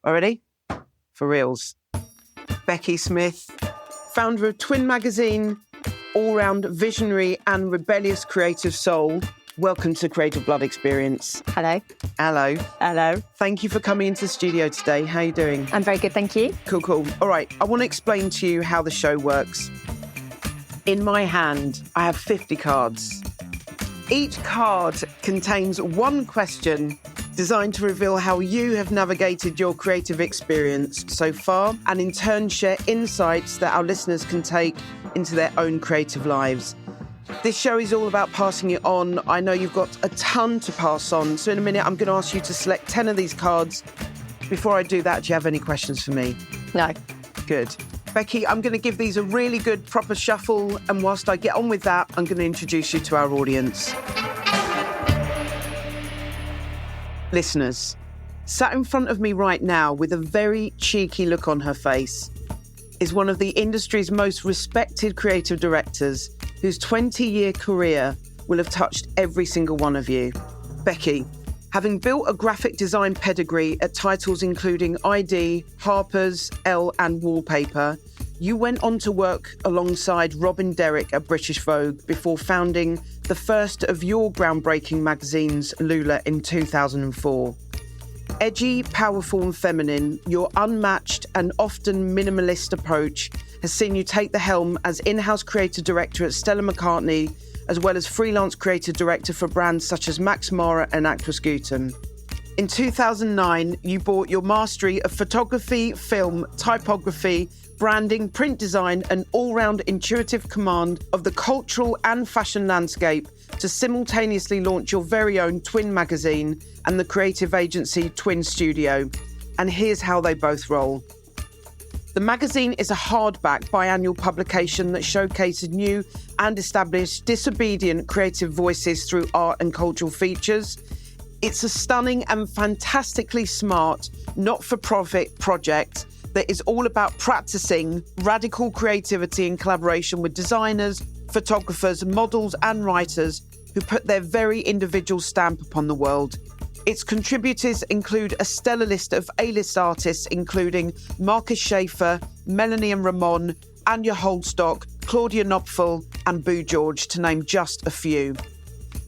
Already? For reals. Becky Smith, founder of Twin Magazine, all-round visionary and rebellious creative soul. Welcome to Creative Blood Experience. Hello. Hello. Hello. Thank you for coming into the studio today. How are you doing? I'm very good, thank you. Cool. All right, I want to explain to you how the show works. In my hand, I have 50 cards. Each card contains one question designed to reveal how you have navigated your creative experience so far and in turn share insights that our listeners can take into their own creative lives. This show is all about passing it on. I know you've got a ton to pass on, so in a minute I'm going to ask you to select 10 of these cards. Before I do that, do you have any questions for me? No. Good. Becky, I'm going to give these a really good proper shuffle, and whilst I get on with that, I'm going to introduce you to our audience. Listeners, sat in front of me right now with a very cheeky look on her face is one of the industry's most respected creative directors whose 20-year career will have touched every single one of you. Becky, having built a graphic design pedigree at titles including ID, Harper's, Elle and Wallpaper, you went on to work alongside Robin Derrick at British Vogue before founding the first of your groundbreaking magazines, Lula, in 2004. Edgy, powerful and feminine, your unmatched and often minimalist approach has seen you take the helm as in-house creative director at Stella McCartney, as well as freelance creative director for brands such as Max Mara and Aquas Guten. In 2009, you brought your mastery of photography, film, typography, branding, print design, and all-round intuitive command of the cultural and fashion landscape to simultaneously launch your very own Twin magazine and the creative agency Twin Studio. And here's how they both roll. The magazine is a hardback biannual publication that showcases new and established disobedient creative voices through art and cultural features. It's a stunning and fantastically smart, not-for-profit project that is all about practicing radical creativity in collaboration with designers, photographers, models and writers who put their very individual stamp upon the world. Its contributors include a stellar list of A-list artists, including Marcus Schaefer, Melanie and Ramon, Anya Holdstock, Claudia Knopfel and Boo George, to name just a few.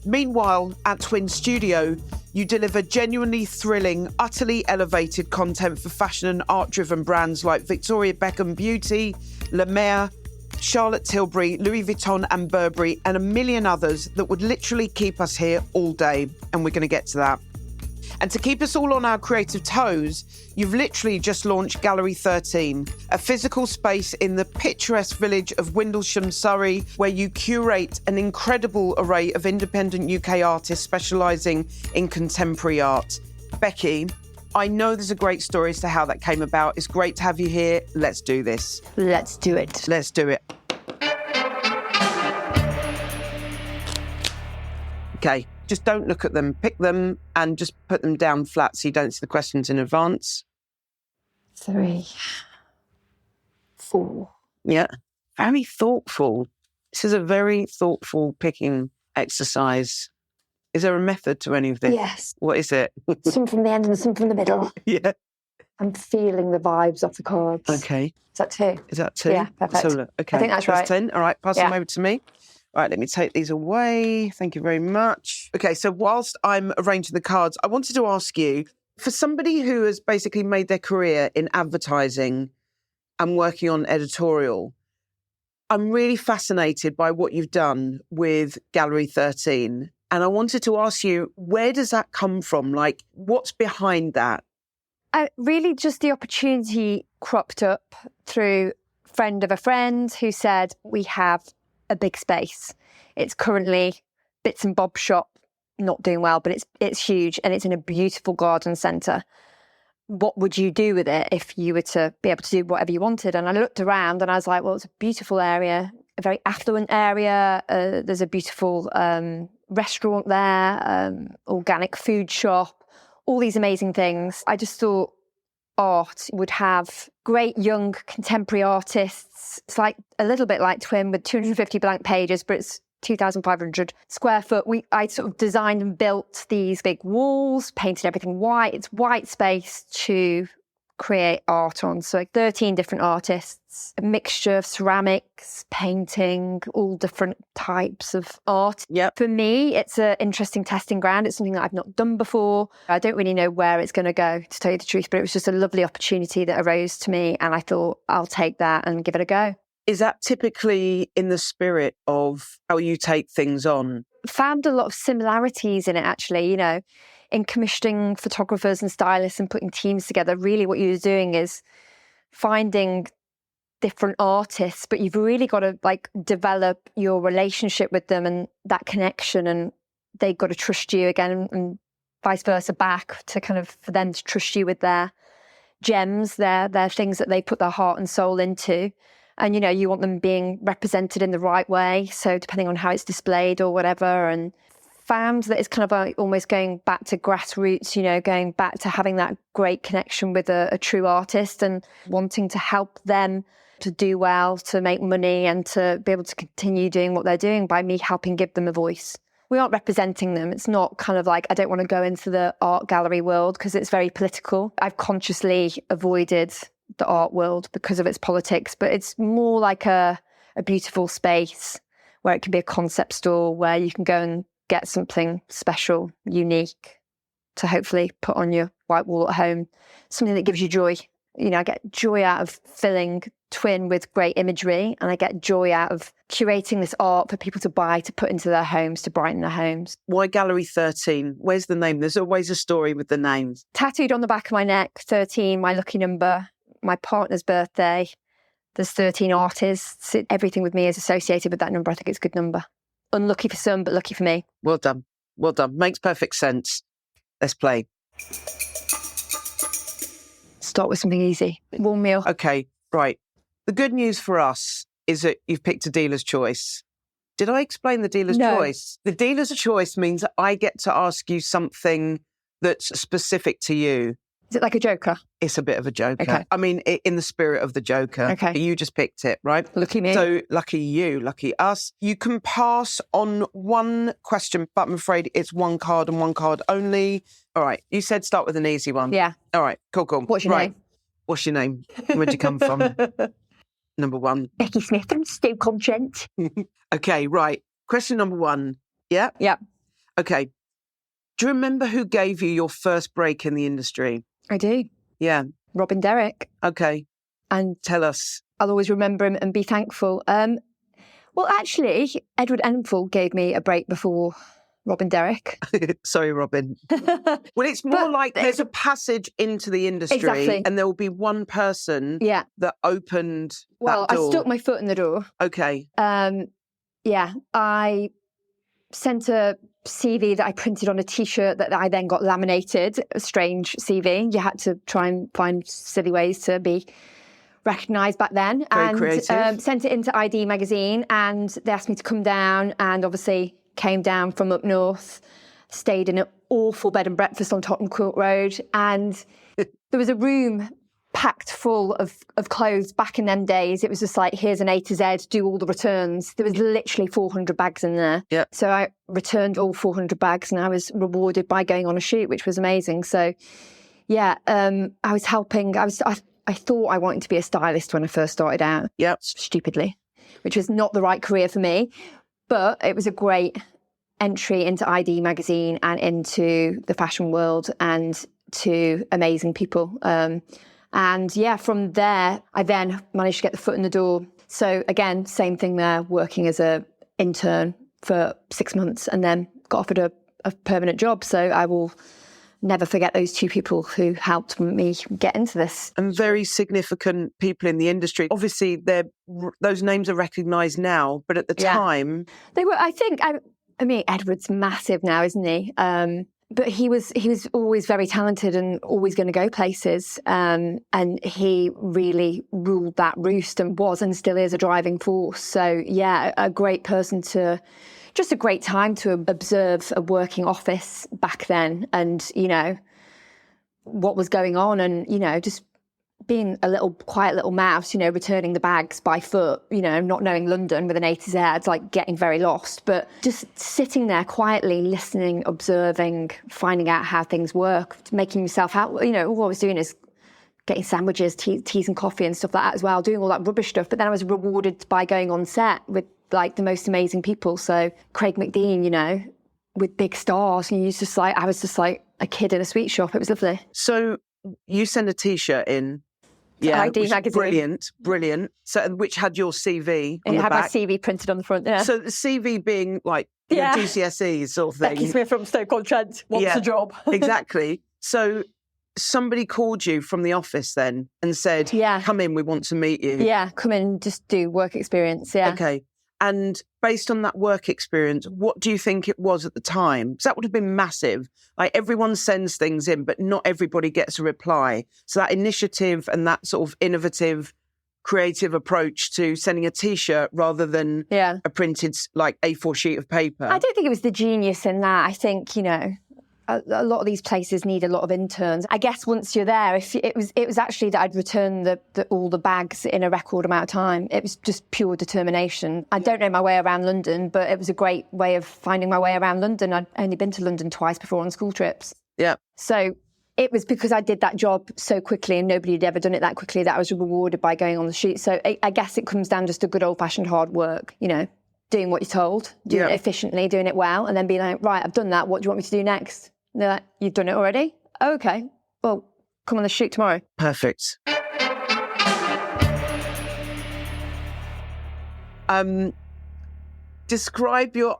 Meanwhile, at Twin Studio, you deliver genuinely thrilling, utterly elevated content for fashion and art-driven brands like Victoria Beckham Beauty, La Mer, Charlotte Tilbury, Louis Vuitton and Burberry, and a million others that would literally keep us here all day, and we're going to get to that. And to keep us all on our creative toes, you've literally just launched Gallery 13, a physical space in the picturesque village of Windlesham, Surrey, where you curate an incredible array of independent UK artists specialising in contemporary art. Becky, I know there's a great story as to how that came about. It's great to have you here. Let's do this. Let's do it. Let's do it. Okay. Just don't look at them, pick them and just put them down flat so you don't see the questions in advance. 3, 4. Yeah, very thoughtful. This is a very thoughtful picking exercise. Is there a method to any of this? Yes. What is it? Some from the end and some from the middle. Yeah. I'm feeling the vibes of the cards. Okay. Is that 2? Is that 2? Yeah, perfect. So, okay. I think that's right. 10. All right, pass them over to me. Right, let me take these away. Thank you very much. Okay, so whilst I'm arranging the cards, I wanted to ask you, for somebody who has basically made their career in advertising and working on editorial, I'm really fascinated by what you've done with Gallery 13. And I wanted to ask you, where does that come from? Like, what's behind that? Really just the opportunity cropped up through a friend of a friend who said, we have a big space. It's currently bits and bob shop, not doing well, but it's huge and it's in a beautiful garden centre. What would you do with it if you were to be able to do whatever you wanted? And I looked around and I was like, well, it's a beautiful area, a very affluent area. There's a beautiful restaurant there, organic food shop, all these amazing things. I just thought art would have great young contemporary artists. It's like a little bit like Twin with 250 blank pages, but it's 2,500 square foot. I sort of designed and built these big walls, painted everything white. It's white space to create art on. So 13 different artists, a mixture of ceramics, painting, all different types of art. Yep. For me, it's an interesting testing ground. It's something that I've not done before. I don't really know where it's going to go, to tell you the truth, but it was just a lovely opportunity that arose to me. And I thought, I'll take that and give it a go. Is that typically in the spirit of how you take things on? Found a lot of similarities in it, actually, in commissioning photographers and stylists and putting teams together. Really what you're doing is finding different artists, but you've really got to develop your relationship with them and that connection, and they've got to trust you again, and vice versa back to kind of for them to trust you with their gems, their things that they put their heart and soul into. And, you want them being represented in the right way. So depending on how it's displayed or whatever, and found that it's kind of almost going back to grassroots, going back to having that great connection with a true artist and wanting to help them to do well, to make money and to be able to continue doing what they're doing by me helping give them a voice. We aren't representing them. It's not kind of like, I don't want to go into the art gallery world because it's very political. I've consciously avoided the art world because of its politics, but it's more like a beautiful space where it can be a concept store where you can go and get something special, unique to hopefully put on your white wall at home, something that gives you joy. I get joy out of filling Twin with great imagery, and I get joy out of curating this art for people to buy, to put into their homes, to brighten their homes. Why Gallery 13? Where's the name? There's always a story with the names. Tattooed on the back of my neck, 13, my lucky number, my partner's birthday. There's 13 artists. Everything with me is associated with that number. I think it's a good number. Unlucky for some, but lucky for me. Well done. Well done. Makes perfect sense. Let's play. Start with something easy. Warm meal. Okay, right. The good news for us is that you've picked a dealer's choice. Did I explain the dealer's choice? The dealer's choice means that I get to ask you something that's specific to you. Is it like a joker? It's a bit of a joker. Okay. I mean, in the spirit of the joker. Okay. You just picked it, right? Lucky me. So lucky you, lucky us. You can pass on one question, but I'm afraid it's one card and one card only. All right. You said start with an easy one. Yeah. All right. Cool. What's your name? What's your name? Where'd you come from? Number one. Becky Smith from Stoke-on-Trent. Okay, right. Question number one. Yeah? Yeah. Okay. Do you remember who gave you your first break in the industry? I do. Yeah. Robin Derrick. Okay. And tell us. I'll always remember him and be thankful. Well, actually, Edward Enfield gave me a break before Robin Derrick. Sorry, Robin. Well, it's more like there's a passage into the industry, exactly, and there will be one person that opened that door. I stuck my foot in the door. Okay. Yeah, I sent a CV that I printed on a T-shirt that I then got laminated, a strange CV. You had to try and find silly ways to be recognised back then. Very creative. Sent it into ID magazine, and they asked me to come down, and obviously came down from up north, stayed in an awful bed and breakfast on Tottenham Court Road, and there was a room packed full of clothes back in them days. It was just like, here's an A to Z, do all the returns. There was literally 400 bags in there. Yeah. So I returned all 400 bags, and I was rewarded by going on a shoot, which was amazing. So yeah, I was helping. I thought I wanted to be a stylist when I first started out. Yeah. Stupidly, which was not the right career for me. But it was a great entry into ID magazine and into the fashion world and to amazing people. And yeah, from there, I then managed to get the foot in the door. So again, same thing there, working as an intern for 6 months and then got offered a permanent job. So I will never forget those two people who helped me get into this. And very significant people in the industry. Obviously, those names are recognised now, but at the time... They were, I mean, Edward's massive now, isn't he? But he was always very talented and always going to go places. And he really ruled that roost and was and still is a driving force. So, yeah, a great person just a great time to observe a working office back then and, what was going on and, just being a quiet little mouse, returning the bags by foot, not knowing London with an A to Z, like getting very lost, but just sitting there quietly, listening, observing, finding out how things work, making yourself out. All I was doing is getting sandwiches, teas and coffee and stuff like that as well, doing all that rubbish stuff. But then I was rewarded by going on set with like the most amazing people. So Craig McDean, you know, with big stars. And I was just like a kid in a sweet shop. It was lovely. So you send a T-shirt in. Yeah, ID magazine. Brilliant. So, which had your CV on and the had back. my CV printed on the front, yeah. So the CV being like your GCSEs sort of thing. Becky Smith from Stoke-on-Trent wants a job. Exactly. So somebody called you from the office then and said, come in, we want to meet you. Yeah, come in and just do work experience, yeah. Okay. And based on that work experience, what do you think it was at the time? Because that would have been massive. Like everyone sends things in, but not everybody gets a reply. So that initiative and that sort of innovative, creative approach to sending a T-shirt rather than a printed like A4 sheet of paper. I don't think it was the genius in that. I think, you know, a lot of these places need a lot of interns. I guess once you're there, it was actually that I'd returned all the bags in a record amount of time. It was just pure determination. I don't know my way around London, but it was a great way of finding my way around London. I'd only been to London twice before on school trips. Yeah. So it was because I did that job so quickly and nobody had ever done it that quickly that I was rewarded by going on the shoot. So I guess it comes down just to good old-fashioned hard work, you know, doing what you're told, doing it efficiently, doing it well, and then being like, right, I've done that. What do you want me to do next? And they're like, you've done it already? Oh, okay. Well, come on the shoot tomorrow. Perfect. Describe your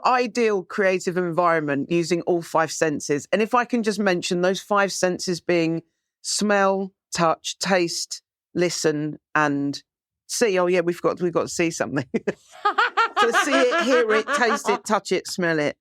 ideal creative environment using all 5 senses. And if I can just mention those 5 senses being smell, touch, taste, listen, and see. Oh yeah, we've got to see something. So see it, hear it, taste it, touch it, smell it.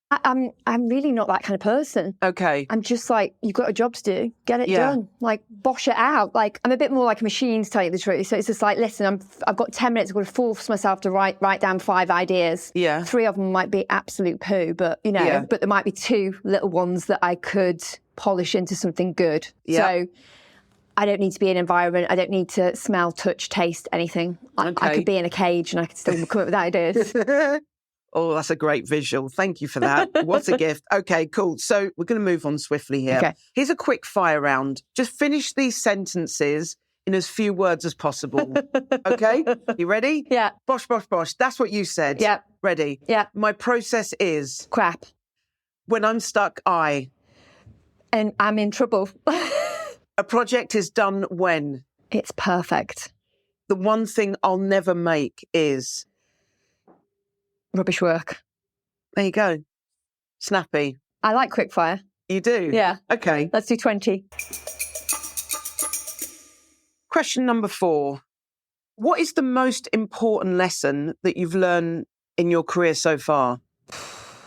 I'm really not that kind of person. Okay. I'm just like, you've got a job to do, get it done. Like, bosh it out. Like, I'm a bit more like a machine, to tell you the truth. So it's just like, listen, I've got 10 minutes. I've got to force myself to write down 5 ideas. Yeah. 3 of them might be absolute poo, but you know, but there might be 2 little ones that I could polish into something good. Yeah. So I don't need to be in an environment. I don't need to smell, touch, taste anything. I could be in a cage and I could still come up with ideas. Oh, that's a great visual. Thank you for that. What a gift. Okay, cool. So we're going to move on swiftly here. Okay. Here's a quick fire round. Just finish these sentences in as few words as possible. Okay? You ready? Yeah. Bosh, bosh, bosh. That's what you said. Yeah. Ready? Yeah. My process is... crap. When I'm stuck, And I'm in trouble. A project is done when? It's perfect. The one thing I'll never make is... rubbish work. There you go. Snappy. I like quickfire. You do? Yeah. Okay. Let's do 20. Question number 4. What is the most important lesson that you've learned in your career so far?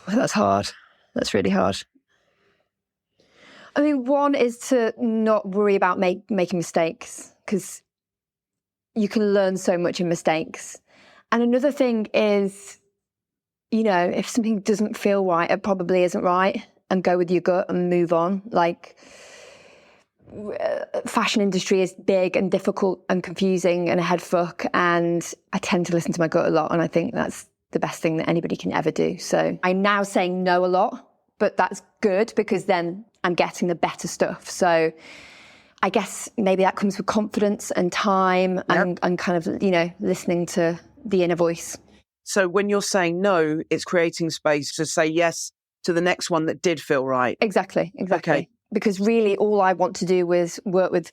That's hard. That's really hard. I mean, one is to not worry about making mistakes, because you can learn so much in mistakes. And another thing is, you know, if something doesn't feel right, it probably isn't right, and go with your gut and move on. Like, fashion industry is big and difficult and confusing and a head fuck, and I tend to listen to my gut a lot, and I think that's the best thing that anybody can ever do. So I'm now saying no a lot, but that's good because then I'm getting the better stuff. So I guess maybe that comes with confidence and time and kind of, you know, listening to the inner voice. So when you're saying no, it's creating space to say yes to the next one that did feel right. Exactly. Okay. Because really all I want to do was work with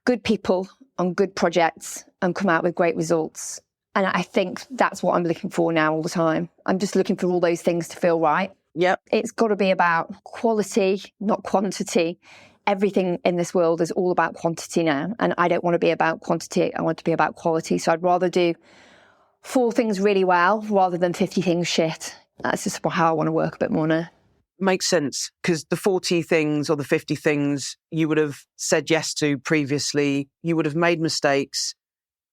good people on good projects and come out with great results. And I think that's what I'm looking for now all the time. I'm just looking for all those things to feel right. Yep. It's got to be about quality, not quantity. Everything in this world is all about quantity now. And I don't want to be about quantity. I want to be about quality. So I'd rather do 4 things really well rather than 50 things shit. That's just how I want to work a bit more now. Makes sense, because the 40 things or the 50 things you would have said yes to previously, you would have made mistakes.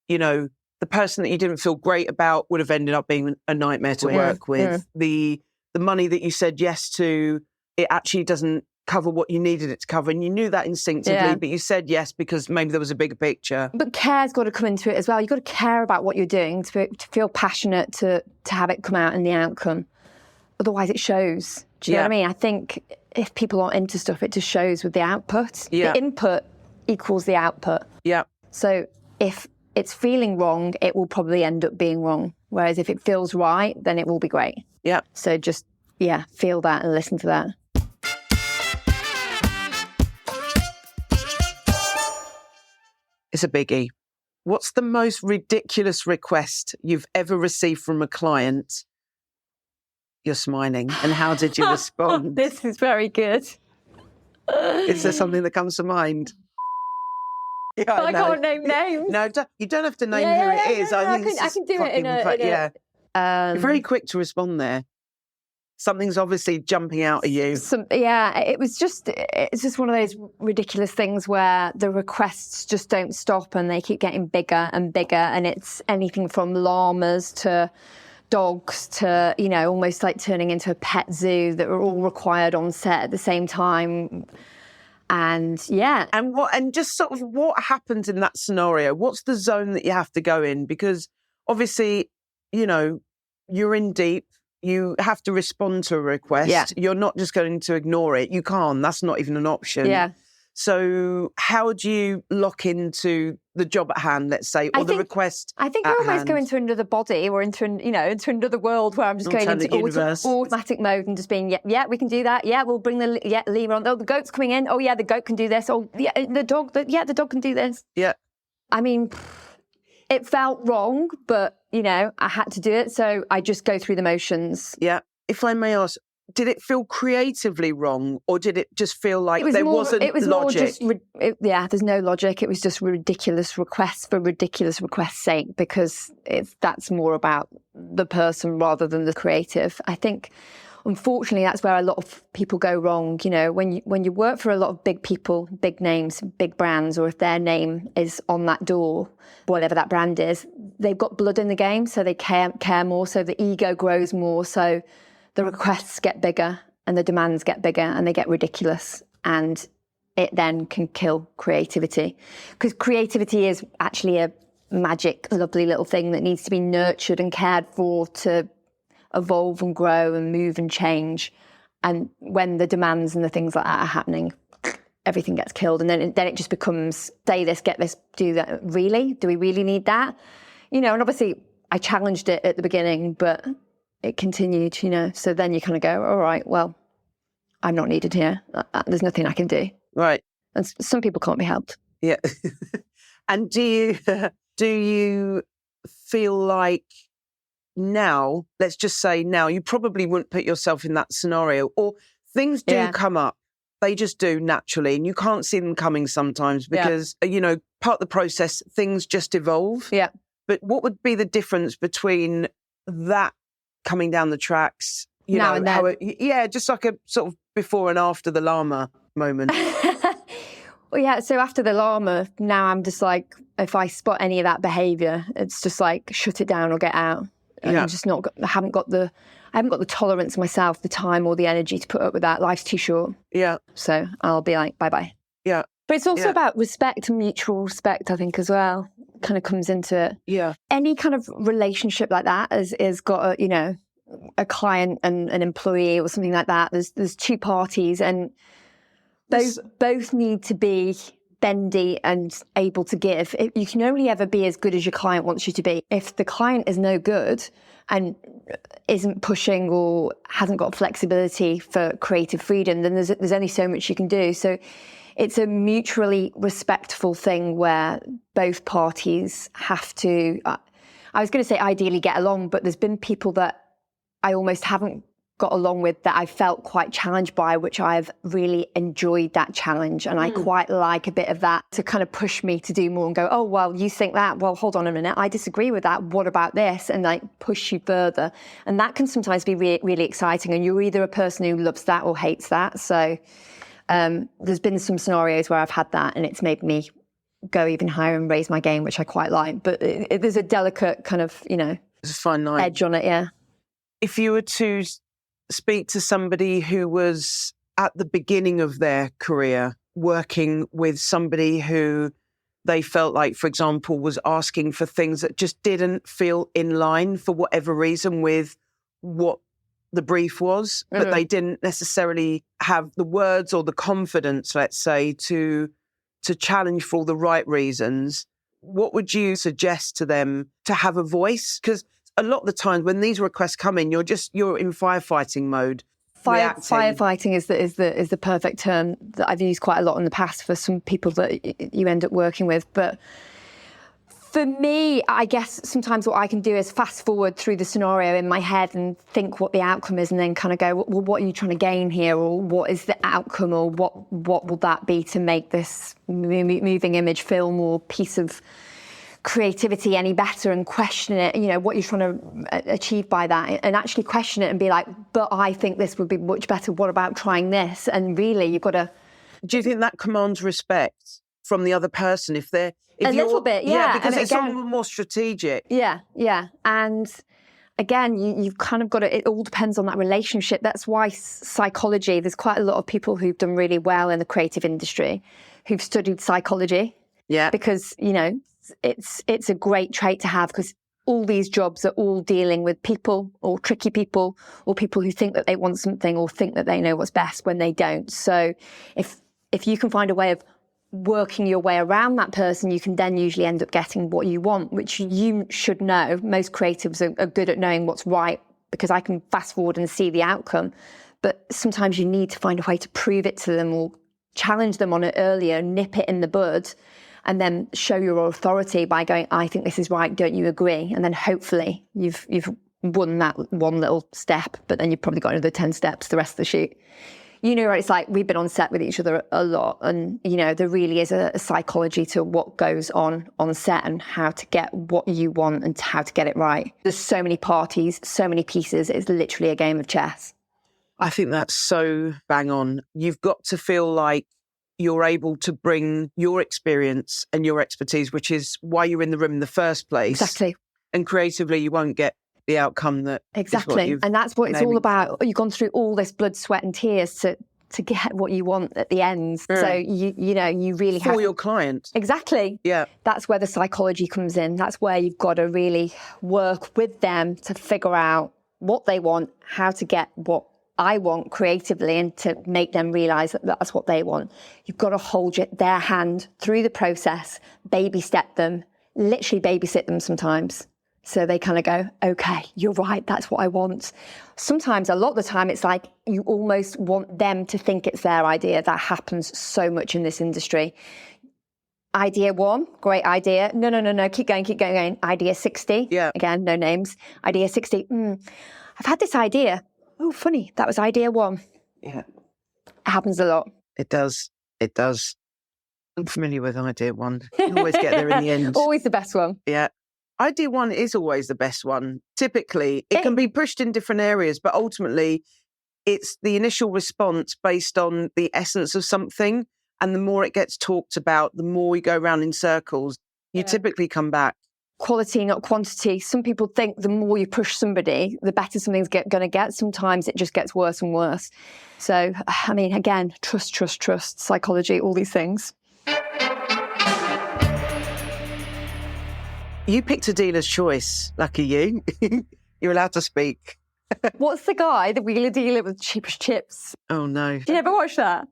You know, the person that you didn't feel great about would have ended up being a nightmare to work with. The money that you said yes to, it actually doesn't cover what you needed it to cover. And you knew that instinctively, but you said yes because maybe there was a bigger picture. But care's got to come into it as well. You've got to care about what you're doing, to feel passionate, to have it come out in the outcome. Otherwise it shows. Do you know what I mean? I think if people aren't into stuff, it just shows with the output. Yeah. The input equals the output. Yeah. So if it's feeling wrong, it will probably end up being wrong. Whereas if it feels right, then it will be great. Yeah. So just, feel that and listen to that. It's a biggie. What's the most ridiculous request you've ever received from a client? You're smiling. And how did you respond? This is very good. Is there something that comes to mind? Yeah, I can't name names. No, you don't have to name who it is. I can do it in yeah. You're very quick to respond there. Something's obviously jumping out at you. It's just one of those ridiculous things where the requests just don't stop and they keep getting bigger and bigger, and it's anything from llamas to dogs to, almost like turning into a pet zoo that are all required on set at the same time. And just sort of what happens in that scenario? What's the zone that you have to go in? Because obviously, you're in deep. You have to respond to a request. Yeah. You're not just going to ignore it. You can't. That's not even an option. Yeah. So how do you lock into the job at hand, let's say, or the request? I think I almost go into another body or into another world where I'm just going into automatic mode and just being, we can do that. Yeah, we'll bring the lemur on. Oh, the goat's coming in. Oh, yeah, the goat can do this. Oh, yeah, the dog can do this. Yeah. I mean, it felt wrong, but, I had to do it. So I just go through the motions. Yeah. If I may ask, did it feel creatively wrong, or did it just feel like wasn't logic? There's no logic. It was just ridiculous requests for ridiculous requests' sake, because that's more about the person rather than the creative. I think, unfortunately, that's where a lot of people go wrong. When you work for a lot of big people, big names, big brands, or if their name is on that door, whatever that brand is, they've got blood in the game, so they care more, so the ego grows more, so the requests get bigger and the demands get bigger and they get ridiculous, and it then can kill creativity. Because creativity is actually a magic, lovely little thing that needs to be nurtured and cared for to evolve and grow and move and change. And when the demands and the things like that are happening, everything gets killed. And then it just becomes, say this, get this, do that. Really? Do we really need that? And obviously I challenged it at the beginning, but it continued, So then you kind of go, all right, well, I'm not needed here. There's nothing I can do. Right. And some people can't be helped. Yeah. And do you feel like now, let's just say now, you probably wouldn't put yourself in that scenario, or things do come up. They just do naturally, and you can't see them coming sometimes because, part of the process, things just evolve. Yeah. But what would be the difference between that coming down the tracks, now and then? Just like a sort of before and after the llama moment. Well, yeah, so after the llama, now I'm just like, if I spot any of that behaviour, it's just like, shut it down or get out. I'm just not, I haven't got the tolerance myself, the time or the energy to put up with that. Life's too short. Yeah. So I'll be like, bye-bye. Yeah. But it's also about respect and mutual respect, I think, as well. Kind of comes into it. Yeah. Any kind of relationship like that is got a client and an employee or something like that. There's two parties, and both need to be bendy and able to give. You can only ever be as good as your client wants you to be. If the client is no good and isn't pushing or hasn't got flexibility for creative freedom, then there's only so much you can do. So it's a mutually respectful thing where both parties have to, I was going to say ideally get along, but there's been people that I almost haven't got along with that I felt quite challenged by, which I've really enjoyed that challenge. And I quite like a bit of that to kind of push me to do more and go, oh, well, you think that? Well, hold on a minute. I disagree with that. What about this? And like push you further. And that can sometimes be really exciting. And you're either a person who loves that or hates that. So there's been some scenarios where I've had that and it's made me go even higher and raise my game, which I quite like. But there's a delicate kind of, it's a fine line. Edge on it, yeah. If you were to speak to somebody who was at the beginning of their career, working with somebody who they felt like, for example, was asking for things that just didn't feel in line for whatever reason with what the brief was, but they didn't necessarily have the words or the confidence, let's say, to challenge for all the right reasons. What would you suggest to them to have a voice? Because a lot of the times when these requests come in, you're in firefighting mode. Firefighting is the perfect term that I've used quite a lot in the past for some people that you end up working with. But for me, I guess sometimes what I can do is fast forward through the scenario in my head and think what the outcome is, and then kind of go, well, what are you trying to gain here, or what is the outcome, or what will that be to make this moving image film or piece of creativity any better, and question it, what you're trying to achieve by that, and actually question it and be like, but I think this would be much better. What about trying this? And really, you've got to... Do you think that commands respect from the other person if you're a little bit, yeah. Because it's a little more strategic. Yeah. And again, you've kind of got to, it all depends on that relationship. That's why psychology, there's quite a lot of people who've done really well in the creative industry who've studied psychology. Yeah. Because, it's a great trait to have, because all these jobs are all dealing with people, or tricky people, or people who think that they want something or think that they know what's best when they don't. So if you can find a way of working your way around that person, you can then usually end up getting what you want, which you should know. Most creatives are good at knowing what's right, because I can fast forward and see the outcome. But sometimes you need to find a way to prove it to them, or challenge them on it earlier, nip it in the bud, and then show your authority by going, I think this is right, don't you agree? And then hopefully you've won that one little step, but then you've probably got another 10 steps the rest of the shoot. It's like we've been on set with each other a lot, and, there really is a psychology to what goes on set and how to get what you want and how to get it right. There's so many parties, so many pieces. It's literally a game of chess. I think that's so bang on. You've got to feel like you're able to bring your experience and your expertise, which is why you're in the room in the first place. Exactly. And creatively, you won't get the outcome that exactly, and that's what it's all about. You've gone through all this blood, sweat, and tears to get what you want at the end. So you really have for your client. Exactly. Yeah. That's where the psychology comes in. That's where you've got to really work with them to figure out what they want, how to get what I want creatively, and to make them realise that that's what they want. You've got to hold their hand through the process, baby step them, literally babysit them sometimes. So they kind of go, okay, you're right, that's what I want. Sometimes, a lot of the time, it's like you almost want them to think it's their idea. That happens so much in this industry. Idea 1, great idea. No, keep going. Idea 60, again, no names. Idea 60, I've had this idea. Oh, funny, that was idea 1. Yeah. It happens a lot. It does. I'm familiar with idea 1. You always get there in the end. Always the best one. Yeah. Idea 1 is always the best one. Typically, it can be pushed in different areas, but ultimately, it's the initial response based on the essence of something. And the more it gets talked about, the more we go around in circles, you typically come back. Quality, not quantity. Some people think the more you push somebody, the better something's going to get. Sometimes it just gets worse and worse. So, I mean, again, trust, psychology, all these things. You picked a dealer's choice. Lucky you. You're allowed to speak. What's the guy, the wheeler dealer with the cheapest chips? Oh, no. Did you ever watch that?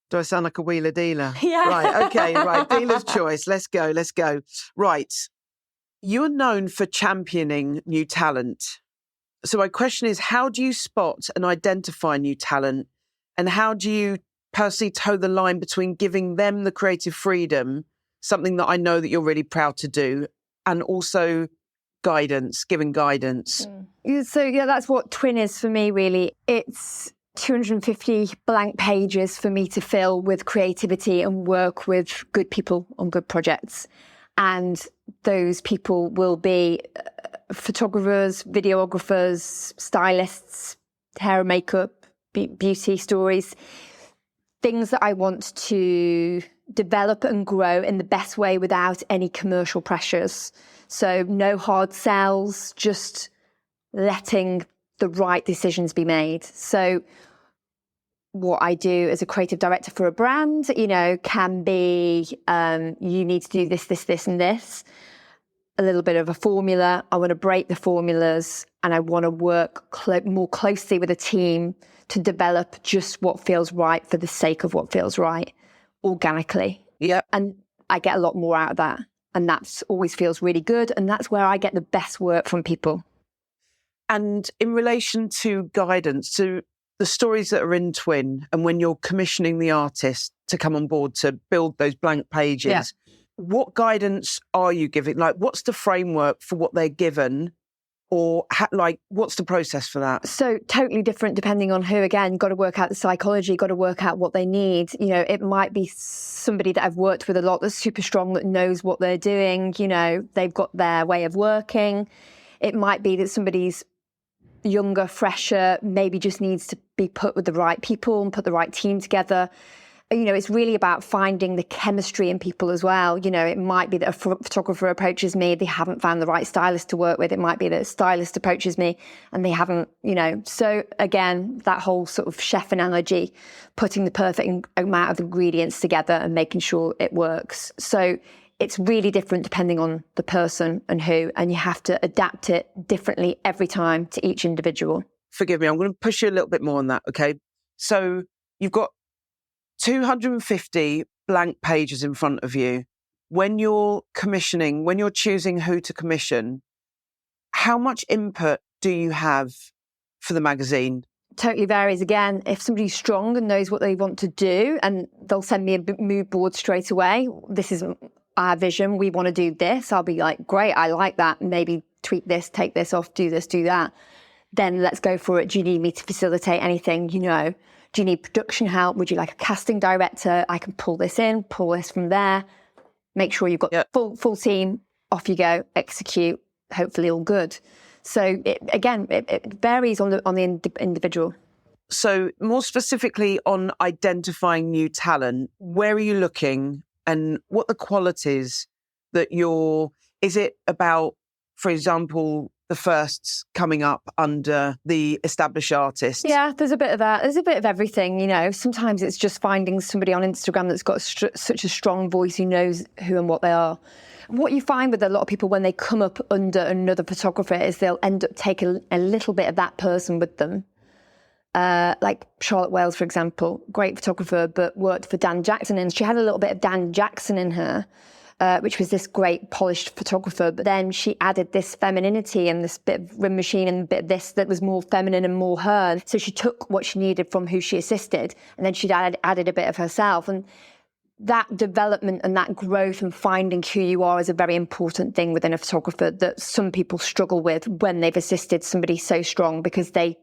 Do I sound like a wheeler dealer? Yeah. Right, okay, right. Dealer's choice. Let's go. Right. You're known for championing new talent. So my question is, how do you spot and identify new talent? And how do you personally toe the line between giving them the creative freedom, something that I know that you're really proud to do, and also giving guidance? So, that's what Twin is for me, really. It's 250 blank pages for me to fill with creativity and work with good people on good projects. And those people will be photographers, videographers, stylists, hair and makeup, beauty stories, things that I want to develop and grow in the best way without any commercial pressures. So no hard sells, just letting the right decisions be made. So what I do as a creative director for a brand, can be, you need to do this, and this. a little bit of a formula. I want to break the formulas, and I want to work more closely with a team to develop just what feels right for the sake of what feels right, organically. Yeah. And I get a lot more out of that. And that's always feels really good. And that's where I get the best work from people. And in relation to guidance, to the stories that are in Twin, and when you're commissioning the artist to come on board to build those blank pages, what guidance are you giving? Like, what's the framework for what they're given? Or what's the process for that? So totally different depending on who. Again, got to work out the psychology, got to work out what they need. You know, it might be somebody that I've worked with a lot that's super strong, that knows what they're doing. You know, they've got their way of working. It might be that somebody's younger, fresher, maybe just needs to be put with the right people and put the right team together. You know, it's really about finding the chemistry in people as well. You know, it might be that a photographer approaches me, they haven't found the right stylist to work with. It might be that a stylist approaches me and they haven't, you know. So again, that whole sort of chef analogy, putting the perfect amount of ingredients together and making sure it works. So it's really different depending on the person and who, and you have to adapt it differently every time to each individual. Forgive me, I'm going to push you a little bit more on that, okay? So you've got 250 blank pages in front of you. When you're commissioning, when you're choosing who to commission, how much input do you have for the magazine? Totally varies. Again, if somebody's strong and knows what they want to do, and they'll send me a mood board straight away. This is our vision. We want to do this. I'll be like, great, I like that. Maybe tweak this, take this off, do this, do that. Then let's go for it. Do you need me to facilitate anything? You know, do you need production help? Would you like a casting director? I can pull this in, pull this from there. Make sure you've got full team. Off you go, execute. Hopefully all good. So it varies on the individual. So more specifically on identifying new talent, where are you looking and what the qualities that is it about, for example, the firsts coming up under the established artists? Yeah, there's a bit of that. There's a bit of everything, you know. Sometimes it's just finding somebody on Instagram that's got such a strong voice, who knows who and what they are. What you find with a lot of people when they come up under another photographer is they'll end up taking a little bit of that person with them. Like Charlotte Wales, for example, great photographer, but worked for Dan Jackson, and she had a little bit of Dan Jackson in her. Which was this great polished photographer, but then she added this femininity and this bit of rim machine and a bit of this that was more feminine and more her. So she took what she needed from who she assisted, and then she added a bit of herself. And that development and that growth and finding who you are is a very important thing within a photographer that some people struggle with when they've assisted somebody so strong, because they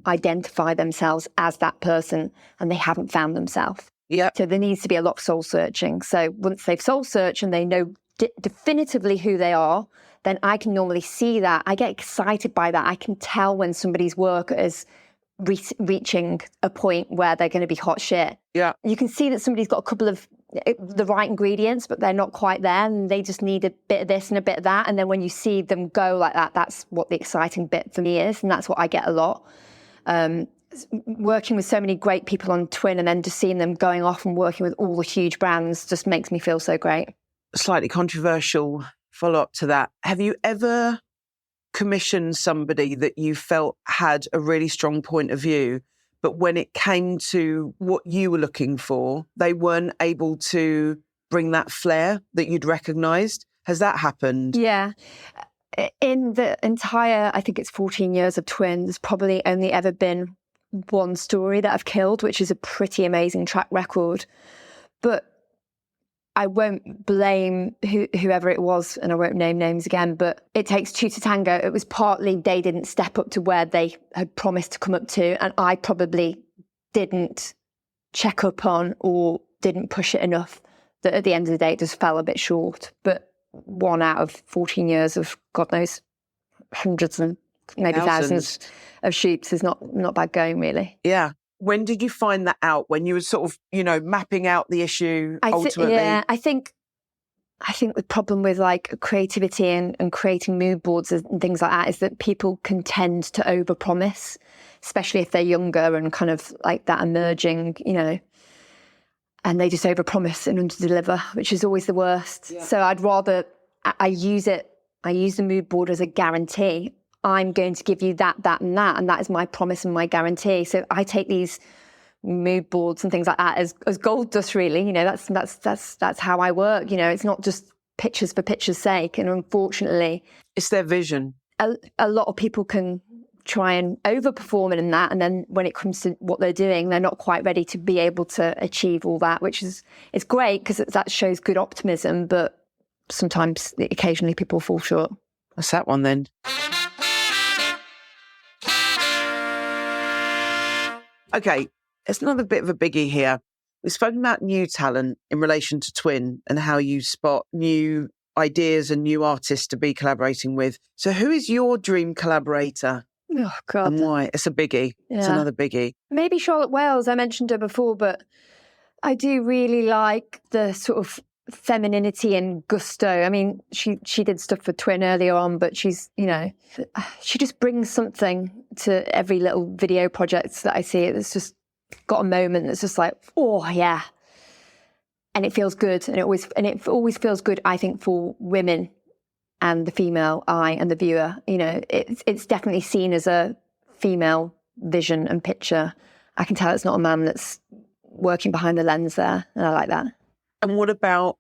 identify themselves as that person and they haven't found themselves. Yeah. So there needs to be a lot of soul searching. So once they've soul searched and they know definitively who they are, then I can normally see that. I get excited by that. I can tell when somebody's work is reaching a point where they're going to be hot shit. Yeah. You can see that somebody's got a couple of the right ingredients, but they're not quite there, and they just need a bit of this and a bit of that. And then when you see them go like that, that's what the exciting bit for me is, and that's what I get a lot. Working with so many great people on Twin and then just seeing them going off and working with all the huge brands just makes me feel so great. Slightly controversial follow-up to that. Have you ever commissioned somebody that you felt had a really strong point of view, but when it came to what you were looking for, they weren't able to bring that flair that you'd recognised? Has that happened? Yeah. In the entire, I think it's 14 years of Twin, there's probably only ever been one story that I've killed, which is a pretty amazing track record. But I won't blame whoever it was, and I won't name names again, but it takes two to tango. It was partly they didn't step up to where they had promised to come up to, and I probably didn't check up on or didn't push it enough, that at the end of the day it just fell a bit short. But 1 out of 14 years of God knows hundreds and maybe thousands of shoots is not bad going, really. Yeah. When did you find that out? When you were sort of, mapping out the issue ultimately? I think the problem with like creativity and creating mood boards and things like that is that people can tend to overpromise, especially if they're younger and kind of like that emerging, and they just overpromise and underdeliver, which is always the worst. Yeah. So I'd rather I use it I use the mood board as a guarantee. I'm going to give you that, and that is my promise and my guarantee. So I take these mood boards and things like that as gold dust, really. You know, that's how I work. You know, it's not just pictures for picture's sake. And unfortunately, it's their vision. A lot of people can try and overperform in that, and then when it comes to what they're doing, they're not quite ready to be able to achieve all that, which is it's great because that shows good optimism, but sometimes occasionally people fall short. That's that one then. Okay, it's another bit of a biggie here. We've spoken about new talent in relation to Twin and how you spot new ideas and new artists to be collaborating with. So who is your dream collaborator? Oh, God. And why? It's a biggie. Yeah. It's another biggie. Maybe Charlotte Wales. I mentioned her before, but I do really like the sort of femininity and gusto. I mean, she did stuff for Twin earlier on, but she's, you know, she just brings something to every little video project that I see. It's just got a moment that's just like, oh, yeah. And it feels good. And it always feels good, I think, for women and the female eye and the viewer. You know, it's definitely seen as a female vision and picture. I can tell it's not a man that's working behind the lens there, and I like that. And what about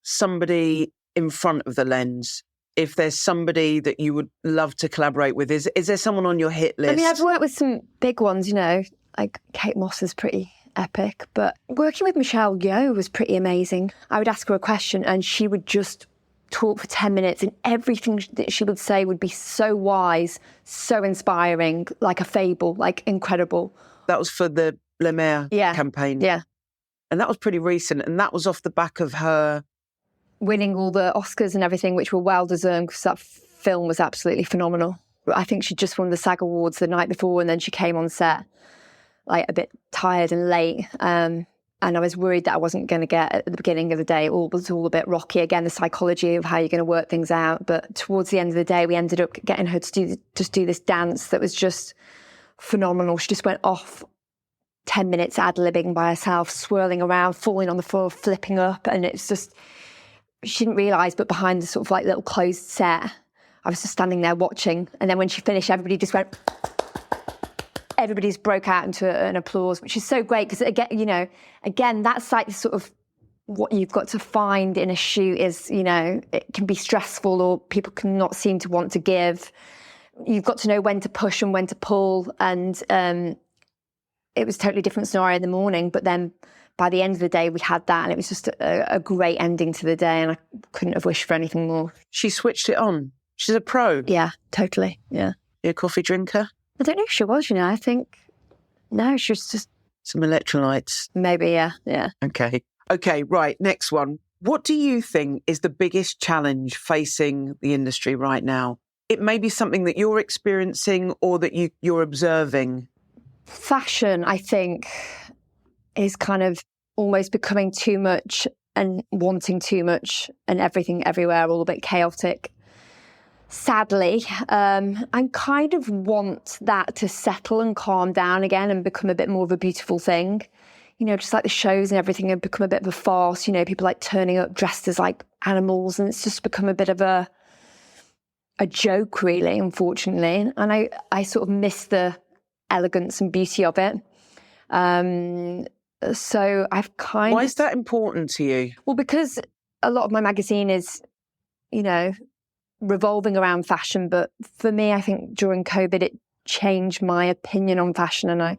somebody in front of the lens? If there's somebody that you would love to collaborate with, is there someone on your hit list? I mean, I've worked with some big ones, you know, like Kate Moss is pretty epic, but working with Michelle Yeoh was pretty amazing. I would ask her a question and she would just talk for 10 minutes and everything that she would say would be so wise, so inspiring, like a fable, like incredible. That was for the Le Maire campaign. Yeah. And that was pretty recent. And that was off the back of her winning all the Oscars and everything, which were well-deserved because that film was absolutely phenomenal. I think she just won the SAG Awards the night before and then she came on set like a bit tired and late. And I was worried that I wasn't going to get at the beginning of the day. It was all a bit rocky. Again, the psychology of how you're going to work things out. But towards the end of the day, we ended up getting her to do this dance that was just phenomenal. She just went off 10 minutes ad-libbing by herself, swirling around, falling on the floor, flipping up. And it's just, she didn't realise, but behind the sort of like little closed set, I was just standing there watching. And then when she finished, everybody just went... Everybody's broke out into an applause, which is so great because again, that's like sort of what you've got to find in a shoot is, you know, it can be stressful or people can not seem to want to give. You've got to know when to push and when to pull. And it was a totally different scenario in the morning, but then by the end of the day, we had that and it was just a great ending to the day and I couldn't have wished for anything more. She switched it on. She's a pro. Yeah, totally. Yeah. You a coffee drinker? I don't know if she was, you know, I think, no, she was just... Some electrolytes. Maybe, yeah. Okay, right, next one. What do you think is the biggest challenge facing the industry right now? It may be something that you're experiencing or that you're observing. Fashion, I think, is kind of almost becoming too much and wanting too much and everything everywhere, all a bit chaotic. Sadly, I kind of want that to settle and calm down again and become a bit more of a beautiful thing. You know, just like the shows and everything have become a bit of a farce, you know, people like turning up dressed as like animals and it's just become a bit of a joke really, unfortunately. And I sort of miss the elegance and beauty of it. So I've kind of... Why is that important to you? Well, because a lot of my magazine is, you know, revolving around fashion, but for me, I think during COVID, it changed my opinion on fashion, and I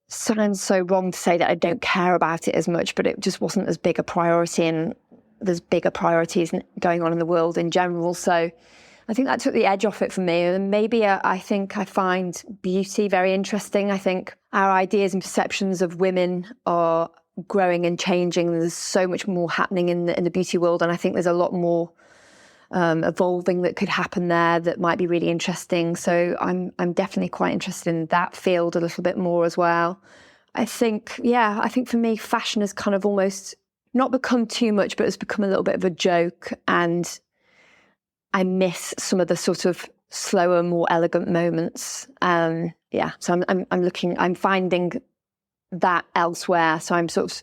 sounds so wrong to say that I don't care about it as much, but it just wasn't as big a priority, and there's bigger priorities going on in the world in general. So I think that took the edge off it for me, and maybe I think I find beauty very interesting. I think our ideas and perceptions of women are growing and changing. There's so much more happening in the beauty world, and I think there's a lot more evolving that could happen there that might be really interesting. So I'm definitely quite interested in that field a little bit more as well. I think for me, fashion has kind of almost not become too much, but it's become a little bit of a joke. And I miss some of the sort of slower, more elegant moments. So I'm finding that elsewhere. So I'm sort of,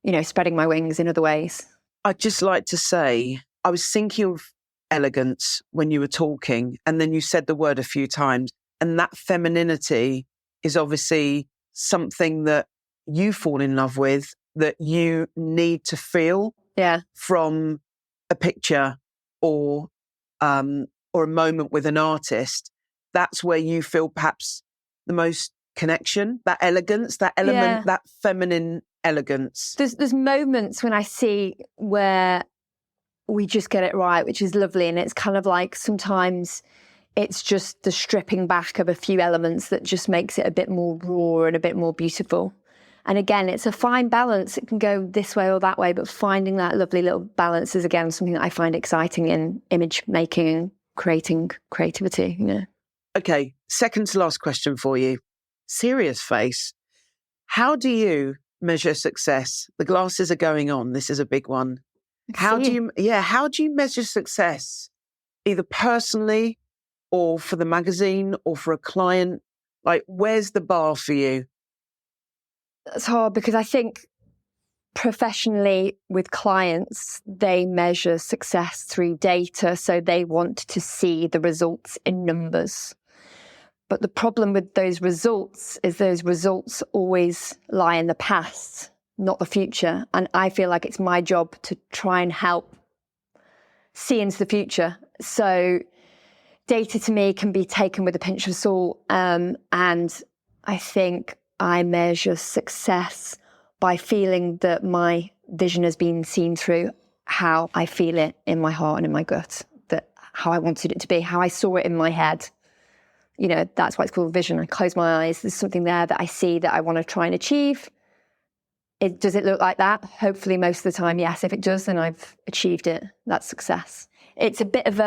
you know, spreading my wings in other ways. I'd just like to say, I was thinking of elegance when you were talking, and then you said the word a few times. And that femininity is obviously something that you fall in love with, that you need to feel from a picture or a moment with an artist. That's where you feel perhaps the most connection, that elegance, that element, that feminine elegance. There's moments when I see where we just get it right, which is lovely. And it's kind of like sometimes it's just the stripping back of a few elements that just makes it a bit more raw and a bit more beautiful. And again, it's a fine balance. It can go this way or that way, but finding that lovely little balance is, again, something that I find exciting in image making and creating creativity, you know. Okay, second to last question for you. Serious face. How do you measure success? The glasses are going on. This is a big one. How do you measure success? Either personally or for the magazine or for a client? Like, where's the bar for you? That's hard because I think professionally with clients, they measure success through data. So they want to see the results in numbers. But the problem with those results is those results always lie in the past, not the future. And I feel like it's my job to try and help see into the future. So data to me can be taken with a pinch of salt. And I think I measure success by feeling that my vision has been seen through, how I feel it in my heart and in my gut, that how I wanted it to be, how I saw it in my head. You know, that's why it's called vision. I close my eyes. There's something there that I see that I want to try and achieve. Does it look like that? Hopefully most of the time, yes. If it does, then I've achieved it. That's success. It's a bit of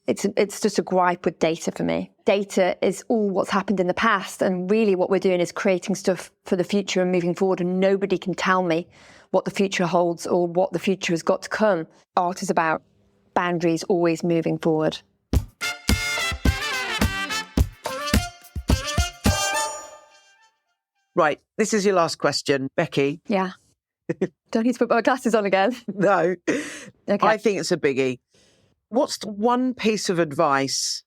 it's just a gripe with data for me. Data is all what's happened in the past. And really what we're doing is creating stuff for the future and moving forward. And nobody can tell me what the future holds or what the future has got to come. Art is about boundaries, always moving forward. Right, this is your last question, Becky. Yeah. Don't need to put my glasses on again. No. Okay. I think it's a biggie. What's the one piece of advice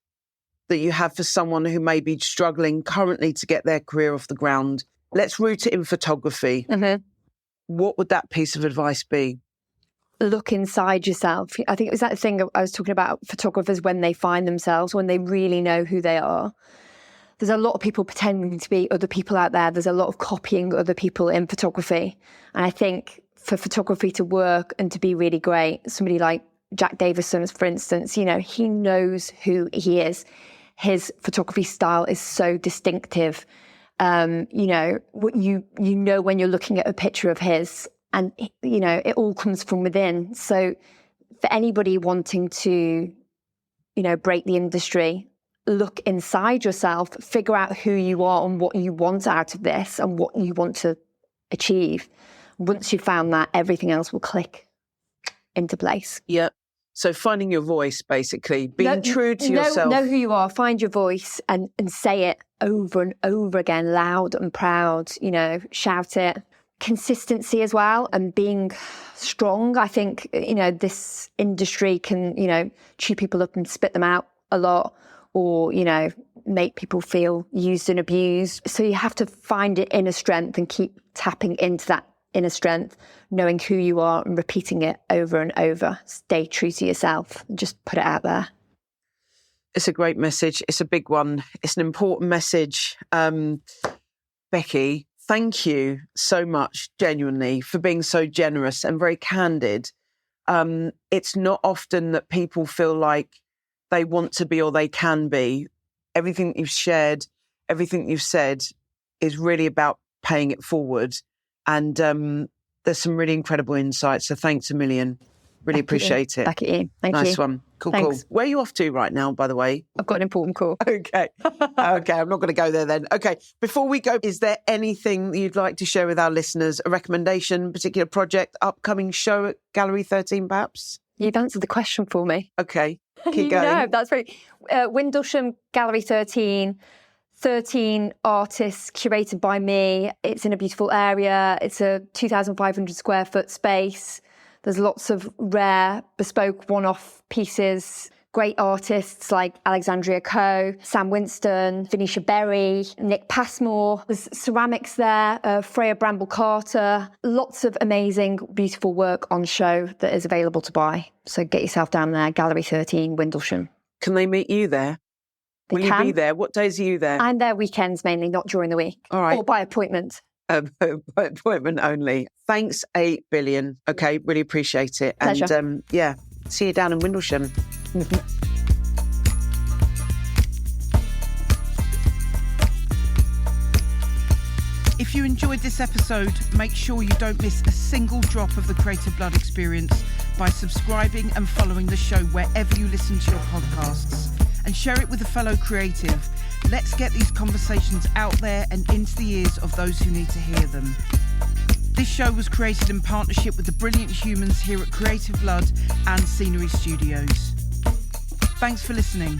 that you have for someone who may be struggling currently to get their career off the ground? Let's root it in photography. Mm-hmm. What would that piece of advice be? Look inside yourself. I think it was that thing I was talking about, photographers when they find themselves, when they really know who they are. There's a lot of people pretending to be other people out there. There's a lot of copying other people in photography. And I think for photography to work and to be really great, somebody like Jack Davison, for instance, you know, he knows who he is. His photography style is so distinctive. You know, what you know when you're looking at a picture of his, and, you know, it all comes from within. So for anybody wanting to, you know, break the industry, look inside yourself, figure out who you are and what you want out of this and what you want to achieve. Once you've found that, everything else will click into place. Yeah. So finding your voice, basically, being true to yourself. Know who you are, find your voice and say it over and over again, loud and proud, you know, shout it. Consistency as well, and being strong. I think, you know, this industry can, you know, chew people up and spit them out a lot, or, you know, make people feel used and abused. So you have to find it inner strength and keep tapping into that inner strength, knowing who you are and repeating it over and over. Stay true to yourself. Just put it out there. It's a great message. It's a big one. It's an important message. Becky, thank you so much, genuinely, for being so generous and very candid. It's not often that people feel like they want to be or they can be. Everything you've shared, everything you've said is really about paying it forward. And there's some really incredible insights. So thanks a million. Really appreciate it. Back at you. Thank you. Nice one. Cool, Thanks. cool. Where are you off to right now, by the way? I've got an important call. Okay. Okay, I'm not going to go there then. Okay, before we go, is there anything that you'd like to share with our listeners? A recommendation, particular project, upcoming show at Gallery 13, perhaps? You've answered the question for me. Okay, keep going. No, that's very... Windlesham, Gallery 13 artists curated by me. It's in a beautiful area. It's a 2,500 square foot space. There's lots of rare, bespoke, one-off pieces. Great artists like Alexandria Coe, Sam Winston, Venetia Berry, Nick Passmore. There's ceramics there, Freya Bramble-Carter. Lots of amazing, beautiful work on show that is available to buy. So get yourself down there, Gallery 13, Windlesham. Can they meet you there? Will you be there? What days are you there? I'm there weekends mainly, not during the week. All right. Or by appointment. By appointment only. Thanks 8 billion. Okay, really appreciate it. Pleasure. And see you down in Windlesham. If you enjoyed this episode, make sure you don't miss a single drop of the Creative Blood experience by subscribing and following the show wherever you listen to your podcasts. And share it with a fellow creative. Let's get these conversations out there and into the ears of those who need to hear them. This show was created in partnership with the brilliant humans here at Creative Blood and Scenery Studios. Thanks for listening.